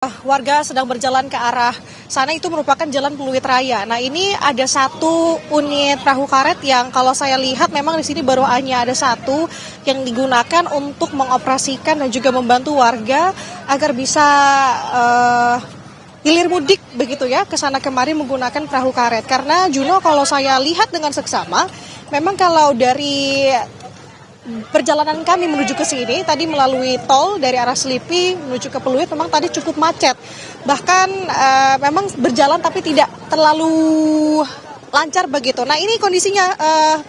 Warga sedang berjalan ke arah sana itu merupakan Jalan Pluit Raya. Nah, ini ada satu unit perahu karet yang kalau saya lihat memang di sini baru hanya ada satu yang digunakan untuk mengoperasikan dan juga membantu warga agar bisa hilir mudik begitu ya ke sana kemari menggunakan perahu karet. Karena Juno kalau saya lihat dengan seksama, memang kalau dari perjalanan kami menuju ke sini tadi melalui tol dari arah Selipi menuju ke Pluit memang tadi cukup macet. Bahkan memang berjalan tapi tidak terlalu lancar begitu. Nah, ini kondisinya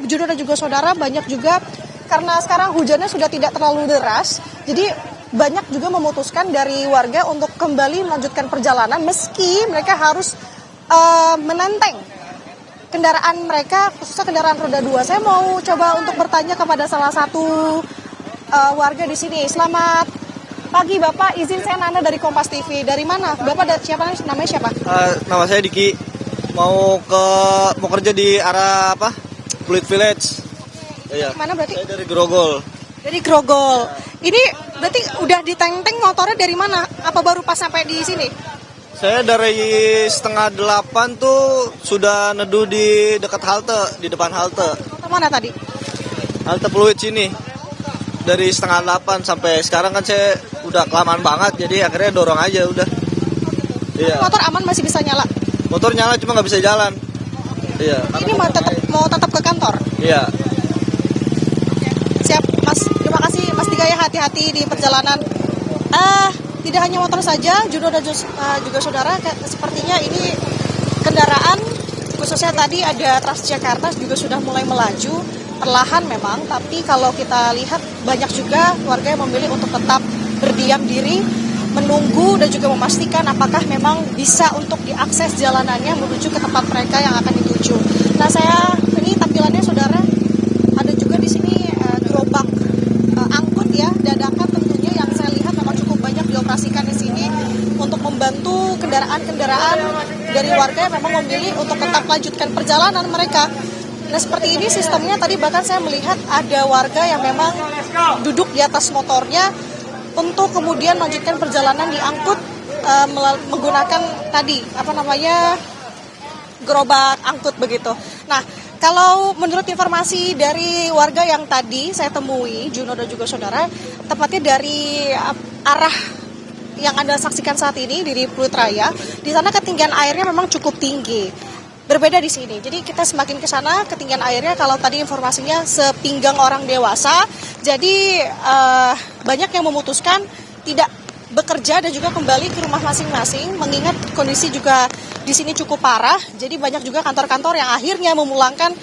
Juno dan juga saudara banyak juga karena sekarang hujannya sudah tidak terlalu deras. Jadi banyak juga memutuskan dari warga untuk kembali melanjutkan perjalanan meski mereka harus menenteng kendaraan mereka, khususnya kendaraan roda 2. Saya mau coba untuk bertanya kepada salah satu warga di sini. Selamat pagi Bapak, izin saya Nanda dari Kompas TV. Dari mana? Bapak siapa namanya siapa? Nama saya Diki. Mau kerja di arah apa? Pluit Village. Iya. Mana berarti? Saya dari Grogol. Dari Grogol. Ini berarti udah diteng-teng motornya dari mana? Apa baru pas sampai di sini? Saya dari 7:30 tuh sudah neduh di dekat halte, di depan halte. Halte mana tadi? Halte Pluit sini. Dari 7:30 sampai sekarang kan saya udah kelamaan banget, jadi akhirnya dorong aja udah. Iya. Motor aman masih bisa nyala? Motor nyala cuma nggak bisa jalan. Iya. Ini mau tetap ke kantor? Iya. Siap Mas, terima kasih Mas Dika ya, hati-hati di perjalanan. Tidak hanya motor saja, Juno dan juga saudara, sepertinya ini kendaraan, khususnya tadi ada Transjakarta juga sudah mulai melaju, perlahan memang, tapi kalau kita lihat banyak juga warga yang memilih untuk tetap berdiam diri, menunggu dan juga memastikan apakah memang bisa untuk diakses jalanannya menuju ke tempat mereka yang akan dituju. Nah, ini tampilannya saudara, ada juga di sini gerobak angkut ya, dadakan tentunya yang saya lihat memang cukup banyak dioperasikan di sini untuk membantu kendaraan-kendaraan dari warga yang memang memilih untuk tetap lanjutkan perjalanan mereka. Nah, seperti ini sistemnya tadi bahkan saya melihat ada warga yang memang duduk di atas motornya untuk kemudian melanjutkan perjalanan diangkut menggunakan tadi gerobak angkut begitu. Nah, kalau menurut informasi dari warga yang tadi saya temui, Juno dan juga saudara, tepatnya dari arah yang Anda saksikan saat ini di Pluit Raya, di sana ketinggian airnya memang cukup tinggi. Berbeda di sini. Jadi kita semakin ke sana ketinggian airnya kalau tadi informasinya sepinggang orang dewasa. Jadi banyak yang memutuskan tidak bekerja dan juga kembali ke rumah masing-masing mengingat kondisi juga di sini cukup parah. Jadi banyak juga kantor-kantor yang akhirnya memulangkan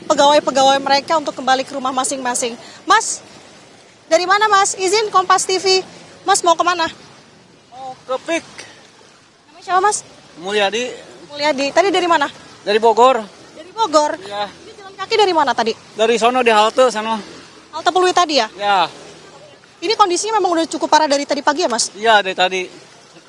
pegawai-pegawai mereka untuk kembali ke rumah masing-masing. Mas, dari mana Mas? Izin Kompas TV. Mas mau kemana? Mau ke PIK. Namanya siapa Mas? Mulyadi. Mulyadi. Tadi dari mana? Dari Bogor. Dari Bogor? Ya. Ini jalan kaki dari mana tadi? Dari sono di halte sono. Halte Pluit tadi ya? Ya. Ini kondisinya memang udah cukup parah dari tadi pagi ya Mas? Iya dari tadi.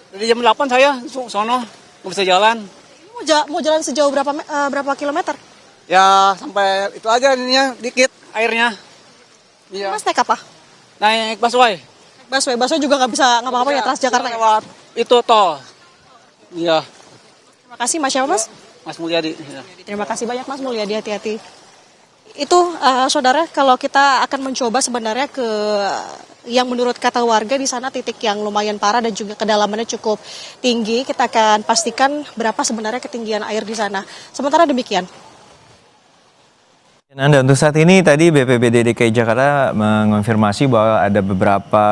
Dari jam 8 saya sono nggak bisa jalan. Ini mau jalan sejauh berapa kilometer? Ya sampai itu aja ininya dikit airnya. Iya. Mas naik apa? Naik busway. Busway juga nggak bisa ngapa-ngapain ya Transjakarta ya? Lewat itu tol. Iya. Terima kasih Mas siapa Mas? Mas Mulyadi. Ya. Terima kasih banyak Mas Mulyadi, hati-hati. Itu saudara, kalau kita akan mencoba sebenarnya ke yang menurut kata warga di sana titik yang lumayan parah dan juga kedalamannya cukup tinggi, kita akan pastikan berapa sebenarnya ketinggian air di sana. Sementara demikian. Anda untuk saat ini tadi BPBD DKI Jakarta mengonfirmasi bahwa ada beberapa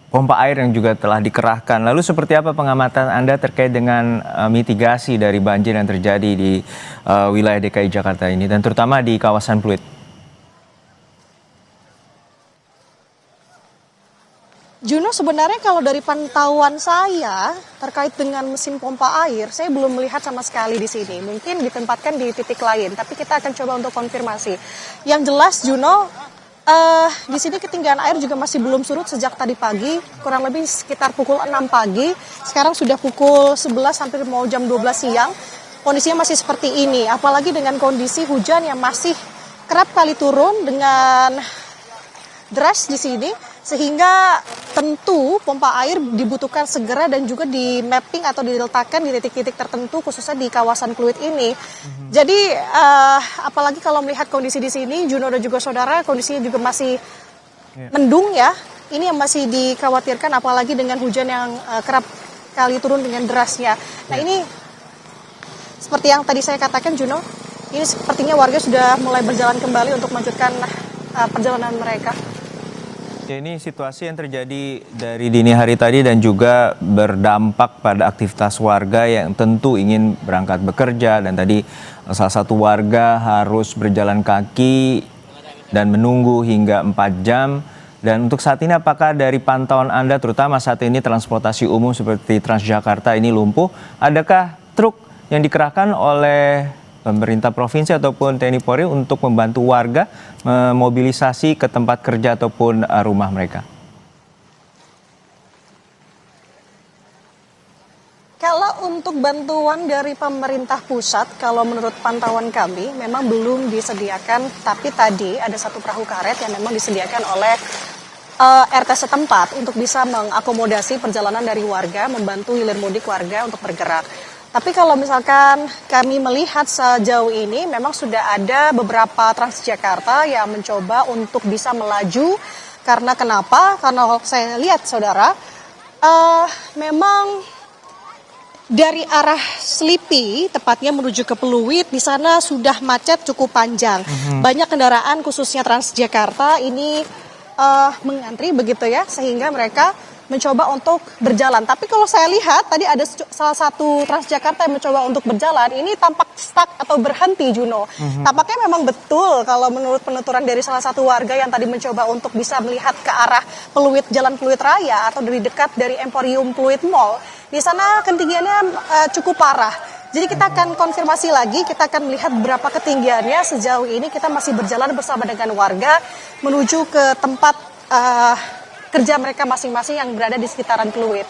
pompa air yang juga telah dikerahkan. Lalu seperti apa pengamatan Anda terkait dengan mitigasi dari banjir yang terjadi di wilayah DKI Jakarta ini dan terutama di kawasan Pluit? Juno, sebenarnya kalau dari pantauan saya terkait dengan mesin pompa air, saya belum melihat sama sekali di sini. Mungkin ditempatkan di titik lain, tapi kita akan coba untuk konfirmasi. Yang jelas, Juno, di sini ketinggian air juga masih belum surut sejak tadi pagi, kurang lebih sekitar pukul 6 pagi. Sekarang sudah pukul 11 hampir mau jam 12 siang. Kondisinya masih seperti ini, apalagi dengan kondisi hujan yang masih kerap kali turun dengan deras di sini. Sehingga tentu pompa air dibutuhkan segera dan juga di mapping atau diletakkan di titik-titik tertentu khususnya di kawasan Pluit ini. Jadi apalagi kalau melihat kondisi di sini, Juno dan juga saudara, kondisinya juga masih mendung ya. Ini yang masih dikhawatirkan apalagi dengan hujan yang kerap kali turun dengan derasnya. Nah ini seperti yang tadi saya katakan Juno, ini sepertinya warga sudah mulai berjalan kembali untuk melanjutkan perjalanan mereka. Ya, ini situasi yang terjadi dari dini hari tadi dan juga berdampak pada aktivitas warga yang tentu ingin berangkat bekerja, dan tadi salah satu warga harus berjalan kaki dan menunggu hingga 4 jam. Dan untuk saat ini apakah dari pantauan Anda, terutama saat ini transportasi umum seperti Transjakarta ini lumpuh, adakah truk yang dikerahkan oleh pemerintah provinsi ataupun TNI Polri untuk membantu warga memobilisasi ke tempat kerja ataupun rumah mereka? Kalau untuk bantuan dari pemerintah pusat, kalau menurut pantauan kami memang belum disediakan, tapi tadi ada satu perahu karet yang memang disediakan oleh RT setempat untuk bisa mengakomodasi perjalanan dari warga, membantu hilir mudik warga untuk bergerak. Tapi kalau misalkan kami melihat sejauh ini memang sudah ada beberapa Transjakarta yang mencoba untuk bisa melaju. Karena kenapa? Karena saya lihat saudara, memang dari arah Selipi tepatnya menuju ke Pluit di sana sudah macet cukup panjang. Banyak kendaraan khususnya Transjakarta ini mengantri begitu ya, sehingga mereka mencoba untuk berjalan. Tapi kalau saya lihat tadi ada salah satu Transjakarta yang mencoba untuk berjalan, ini tampak stuck atau berhenti Juno. Tampaknya memang betul kalau menurut penuturan dari salah satu warga yang tadi mencoba untuk bisa melihat ke arah Pluit, Jalan Pluit Raya atau dari dekat dari Emporium Pluit Mall. Di sana ketinggiannya cukup parah. Jadi kita akan konfirmasi lagi, kita akan melihat berapa ketinggiannya. Sejauh ini kita masih berjalan bersama dengan warga menuju ke tempat kerja mereka masing-masing yang berada di sekitaran Pluit.